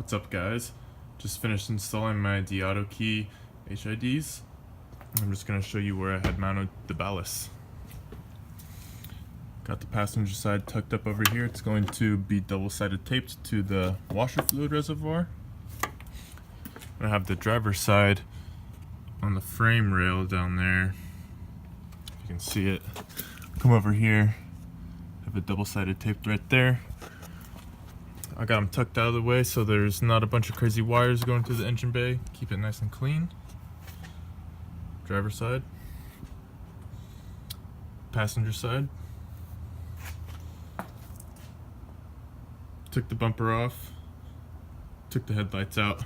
What's up, guys? Just finished installing my DeAutoLED HIDs. I'm just going to show you where I had mounted the ballast. Got the passenger side tucked up over here. It's going to be double-sided taped to the washer fluid reservoir. I have the driver's side on the frame rail down there. You can see it. Come over here. Have it double-sided taped right there. I got them tucked out of the way so there's not a bunch of crazy wires going through the engine bay. Keep it nice and clean. Driver's side. Passenger side. Took the bumper off. Took the headlights out.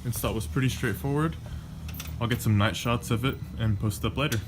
Install was pretty straightforward. I'll get some night shots of it and post up later.